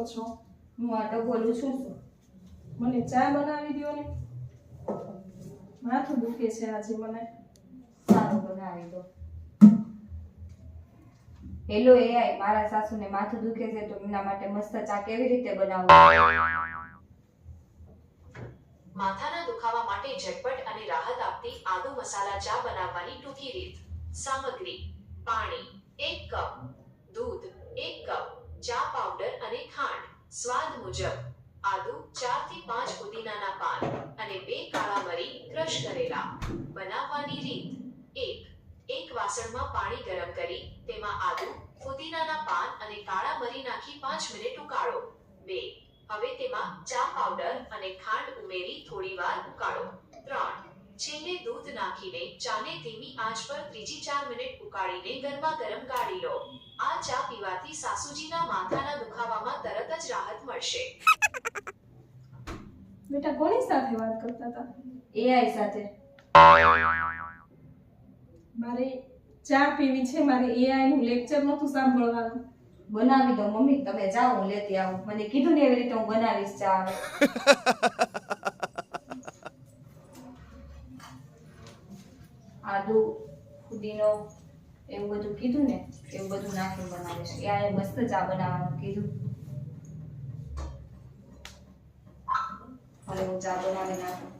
છો? હું આ તો બોલું છું. મને ચા બનાવી દો ને. માથું દુખે છે આજે મને. સારું બનાવી દો. હેલો એઆઈ, મારા સાસુને માથું દુખે છે તો એમના માટે મસ્ત ચા કેવી રીતે બનાવવું? માથાના દુખાવા માટે ઝટપટ અને રાહત આપતી આદુ મસાલા ચા બનાવવાની ટૂંકી રીત. સામગ્રી: પાણી 1 કપ, દૂધ 1 કપ, ચા પાવડર અને ખાંડ સ્વાદ મુજબ, આદુ 4 થી 5 પુદીનાના પાન અને 2 કાળા મરી ક્રશ કરેલા. બનાવવાની રીત: 1. એક વાસણમાં પાણી ગરમ કરી તેમાં આદુ, પુદીનાના પાન અને કાળા મરી નાખી 5 મિનિટ ઉકાળો. 2. હવે તેમાં ચા પાવડર અને ખાંડ ઉમેરી થોડીવાર ઉકાળો. 3. છેલ્લે દૂધ નાખીને ચાને ધીમી આંચ પર 3-4 મિનિટ ઉકાળીને ગરમાગરમ ગાળી લો. આ ચા પીવાથી સાસુજીના માથાના દુખાવામાં તરત જ રાહત મળશે. બેટા કોની સાથે વાત કરતા હતા? એઆઈ સાથે. મારે ચા પીવી છે, મારે એઆઈ નું લેક્ચર નહોતું સાંભળવાનું. બનાવી દો મમ્મી, તમે જાઓ હું લેતી આવું. મને કીધું ને એવી રીતે હું બનાવીશ ચા. આદુ, પુદીનો એવું બધું કીધું ને, એવું બધું નાખીને બનાવીશ. એઆઈ મસ્ત ચા બનાવવાનું કીધું. હવે હું ચા બનાવી નાખું.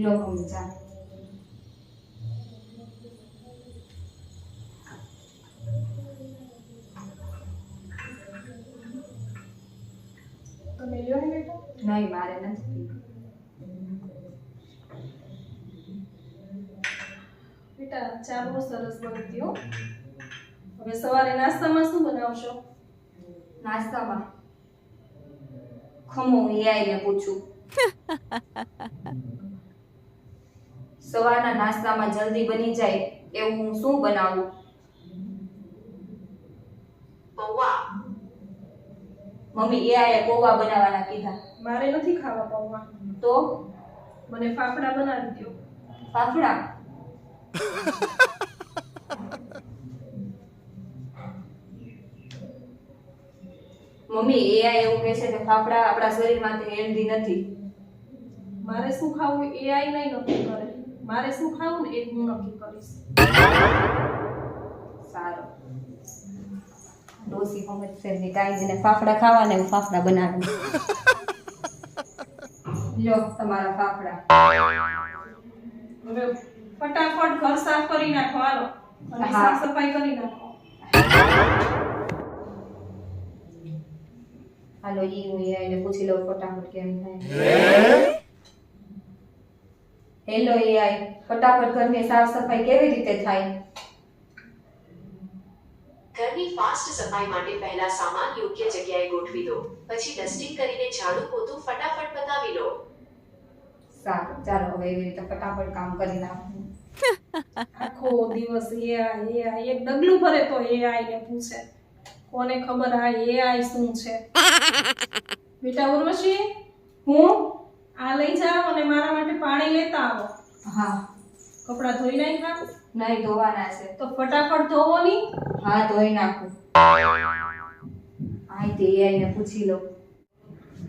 લો મમ્મી ચા. તમે લ્યો ને બેટા. નહીં, મારે નથી. બેટા ચા બહુ સરસ બની હતી હો. હવે સવારે નાસ્તામાં શું બનાવશો? નાસ્તામાં ખમો એઆઈને પૂછું. સવારના નાસ્તામાં જલ્દી બની જાય એવું હું શું બનાવું? પૌવા. મમ્મી એઆઈએ પૌવા બનાવવાના કીધા. મારે નથી ખાવા પૌવા. તો મને ફાફડા બનાવી દો. ફાફડા? મમ્મી એઆઈ એવું કહે છે કે ફાફડા આપણા શરીર માટે હેલ્ધી નથી. મારે શું ખાવું એઆઈ નહીં નક્કી કરે. મારે શું ખાવું ને એ હું નક્કી કરીશ. સારું. ડોસી સમજશે ને કાંઈ ને ફાફડા ખાવાને હું ફાફડા બનાવું. લ્યો તમારા ફાફડા. હવે ફટાફટ ઘર સાફ કરી નાખો હાલો. અને હા. સાફ સફાઈ કરી નાખો. હાલો ઈ હું એઆઈને પૂછી લઉં ફટાફટ કેમ થાય. હેલો એઆઈ, ફટાફટ ઘરની સાફ સફાઈ કેવી રીતે થાય? ઘરની ફાસ્ટ સફાઈ માટે પહેલા સામાન યોગ્ય જગ્યાએ ગોઠવી દો. પછી ડસ્ટિંગ કરીને ઝાડુ પોતું ફટાફટ પતાવી લો. સારું, ચાલો હવે એવી રીતે ફટાફટ કામ કરી નાખું. આખો દિવસ એઆઈ એક ડગલું ભરે તો એઆઈ ને પૂછે. કોને ખબર આ એઆઈ શું છે? બેટા ઉર્વશી, હું આ લઈ જાઓ અને મારા માટે પાણી લેતા આવો. હા. કપડાં ધોઈ નાખ્યા? નહીં, ધોવાના છે. તો ફટાફટ ધોવો ની. હા, ધોઈ નાખું. હા, તે એઆઈને પૂછી લઉં.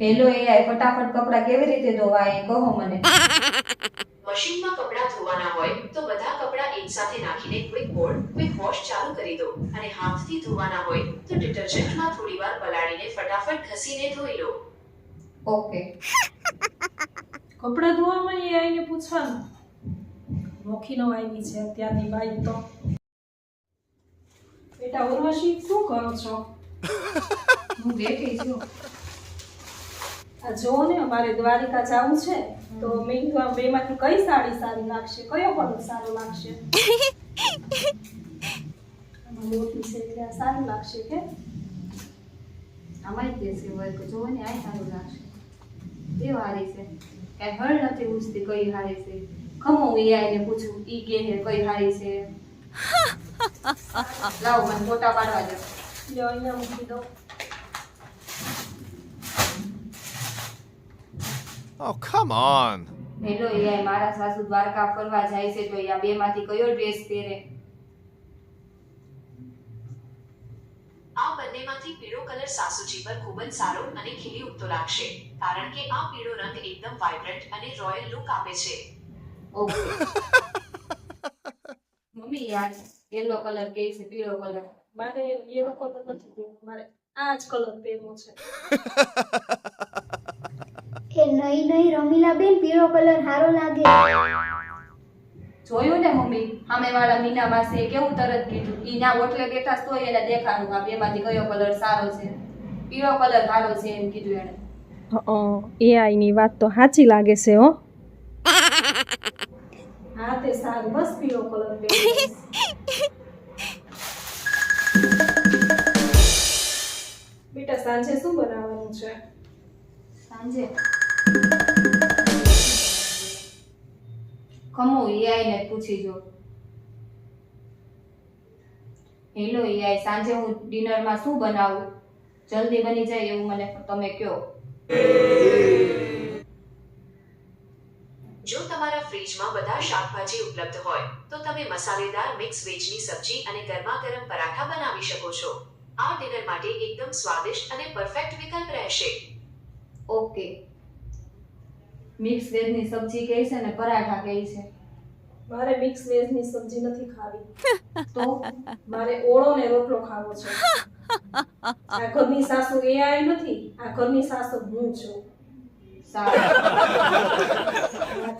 હેલો એઆઈ, ફટાફટ કપડાં કેવી રીતે ધોવાય એ કહો મને. મશીનમાં કપડાં ધોવાના હોય તો બધા કપડાં એકસાથે નાખીને ક્વિક વોશ ચાલુ કરી દો. અને હાથથી ધોવાના હોય તો ડિટર્જન્ટમાં થોડીવાર પલાળીને ફટાફટ ઘસીને ધોઈ લો. ઓકે. કપડાં ધોવામાં એઆઈ ને પૂછવાનું. નોખી નો આવી છે અત્યારની બાઈ તો. બેટા ઉર્વશી શું કરો છો? હું બેઠી છું. આ જો ને અમારે દ્વારિકા જવું છે તો મેં કીધું આ બેમાંથી કઈ સાડી સારી લાગશે, કયો કલર સારો લાગશે? આમાં મોટી છે એટલે આ સારી લાગશે કે? આમાં જ દેશે હોય તો જોવો ને આ સારું લાગશે. બે હારી છે. કાંઈ હળ નથી પૂછતી કઈ હારી છે. ખમો હું એઆઈને પૂછું, ઈ કે હે કઈ હારી છે. લાવો મને ફોટા પાડવા દો. લ્યો અહીંયા મૂકી દો. Oh, come on. Hello AI, મારા સાસુ દ્વારકા ફરવા જાય છે તો આ બે માંથી કયો ડ્રેસ પહેરે? બંનેમાંથી પીળો કલર સાસુજી પર ખૂબ જ સારો અને ખીલી ઉઠતો લાગશે કારણ કે આ પીળો રંગ એકદમ વાઇબ્રન્ટ અને રોયલ લુક આપે છે. ઓકે મમ્મી યાર યેલો કલર કે છે પીળો કલર મારે યેલો કલર નથી પહેરવો, મારે આ જ કલર પહેરવો છે. એ નહીં નહીં રમીલા બેન, પીળો કલર સારો લાગે. જોયું ને મમ્મી સામેવાળા મીના માસીએ કેવું તરત કીધું ઈ ના ઓટલે બેઠા તોય એને દેખાડું આ બેમાંથી કયો કલર સારો છે. પીળો કલર સારો છે એમ કીધું એને. AI ની વાત તો સાચી લાગે છે હો. હા તે સારું, બસ પીળો કલર પહેરવો. બેટા સાંજે શું બનાવવાનું છે? સાંજે ખમો AI ને પૂછી જો. હેલો AI, સાંજે હું ડિનરમાં શું બનાવું? જલ્દી બની જાય એવું મને તમે કહો. જો તમારા ફ્રીજમાં બધા શાકભાજી ઉપલબ્ધ હોય તો તમે મસાલેદાર મિક્સ વેજની સબ્જી અને ગરમાગરમ પરાઠા બનાવી શકો છો. આ ડિનર માટે એકદમ સ્વાદિષ્ટ અને પરફેક્ટ વિકલ્પ રહેશે. ઓકે, મિક્સ વેજની સબ્જી કહે છે ને પરાઠા કહે છે. મારે મિક્સ વેજની સબ્જી નથી ખાવી, તો મારે ઓળો ને રોટલો ખાવો છે. આ ઘરની સાસુ AI નથી, આ ઘરની સાસુ હું છું. સારું.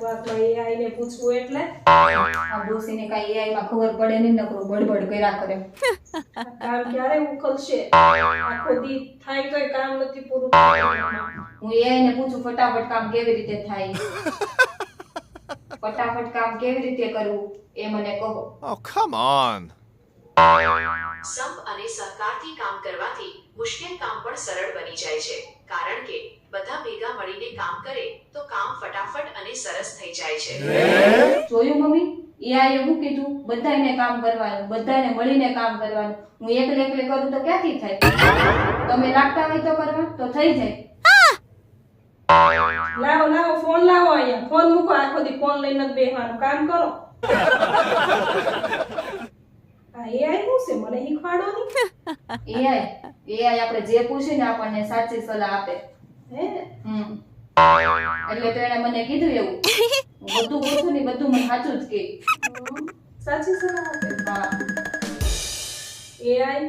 વાતમાં AI ને પૂછવું એટલે આ ડોસીને કાંઈ AI માં ખબર પડે નહીં, નકરો બડબડ કર્યા કરે. આ કામ ક્યારે ઉકલશે? આખો દી થાય તોય કામ નથી પૂરું થતું. હું AI ને પૂછું ફટાફટ કામ કેવી રીતે થાય, ફટાફટ કામ કેવી રીતે કરવું એ મને કહો. Oh, come on. સંપ અને સહકારથી કામ કરવાથી મુશ્કેલ કામ પણ સરળ બની જાય છે કારણ કે બધા ભેગા મળીને કામ કરે તો કામ ફટાફટ અને સરસ થઈ જાય છે. જોયું મમ્મી, AI એવું કીધું બધાને કામ કરવાનું, બધાને મળીને કામ કરવાનું. હું એકલે એકલે કરું તો ક્યાંથી થાય? તમે લાગતા હોય તો કરવા તો થઈ જાય. લાવો લાવો ફોન લાવો, અહીંયા ફોન મૂકો, આખો દી ફોન લઈને જ બેહવાનું કામ કરો. આ AI શું છે? મને શીખવાડો નહીં. AI આપણે જે પૂછીએ ને આપણને સાચી સલાહ આપે. હે એટલે તો એને મને કીધું એવું હું બધું પૂછું ને બધું મને સાચું જ કે. સાચી સલાહ આપે. હા, AI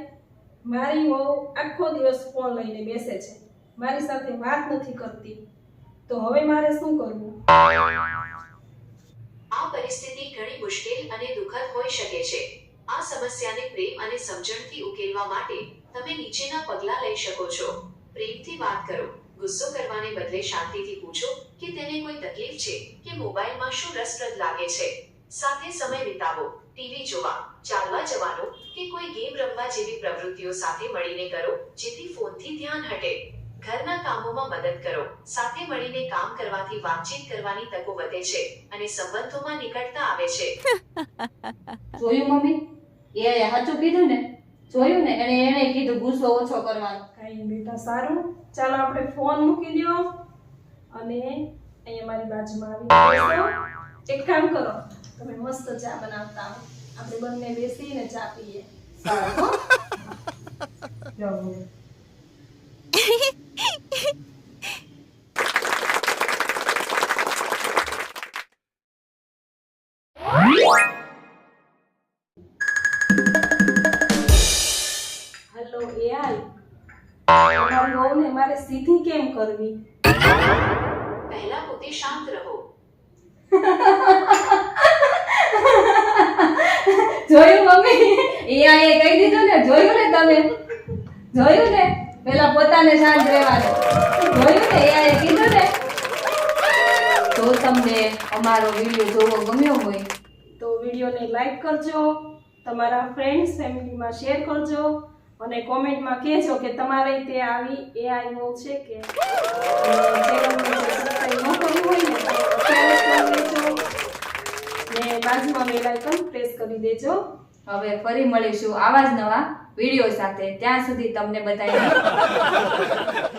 મારી વહુ આખો દિવસ ફોન લઈને બેસે છે, મારી સાથે વાત નથી કરતી, તો હવે મારે શું કરવું? આ પરિસ્થિતિ ઘણી મુશ્કેલ અને દુઃખદ હોઈ શકે છે. આ સમસ્યાને પ્રેમ અને સમજણથી ઉકેલવા માટે તમે નીચેના પગલાં લઈ શકો છો. પ્રેમથી વાત કરો. ગુસ્સો કરવાને બદલે શાંતિથી પૂછો કે તેને કોઈ તકલીફ છે કે મોબાઈલમાં શું રસપ્રદ લાગે છે. સાથે સમય વિતાવો. ટીવી જોવા, ચાલવા જવાનું કે કોઈ ગેમ રમવા જેવી પ્રવૃત્તિઓ સાથે મળીને કરો જેથી ફોનથી ધ્યાન હટે. ઘરના કામોમાં મદદ કરો. સાથે મળીને કામ કરવાથી વાતચીત કરવાની તકો વધે છે અને સંબંધોમાં નિકટતા આવે છે. જોયું મમ્મી, AI સાચું કીધું ને? જોયું ને, એને કીધું ગુસ્સો ઓછો કરવાનો. કાંઈ બેટા સારું, ચાલો આપણે ફોન મૂકી દો અને અહીંયા મારી બાજુમાં આવી બેસો. એક કામ કરો, તમે મસ્ત ચા બનાવતા હો, આપણે બંને બેસીને ચા પીએ. સારું હો? જાઓ હવે. હેલો AI, તમારી વહુને મારે સીધી કેમ કરવી? પહેલા પોતે શાંત રહો. જોયું મમ્મી, AI એ કહી દીધું ને? જોયું ને તમે? જોયું ને? પેલા પોતાને શાંત રહેવાનું. જોયું ને? AI એ કીધું ને? જો તમને અમારો વિડીયો જોવો ગમ્યો હોય તો વિડીયોને લાઈક કરજો, તમારા ફ્રેન્ડ્સ ફેમિલીમાં શેર કરજો અને કોમેન્ટમાં કહેજો કે તમારે તે આવી AI વહુ છે કે. ચેનલને સબસ્ક્રાઇબ ન કર્યું હોય ને તો અત્યારે કરી દેજો ને બાજુમાં બેલ આઇકન પ્રેસ કરી દેજો. હવે ફરી મળીશું આવા જ નવા વિડીયો સાથે. ત્યાં સુધી તમને બધાને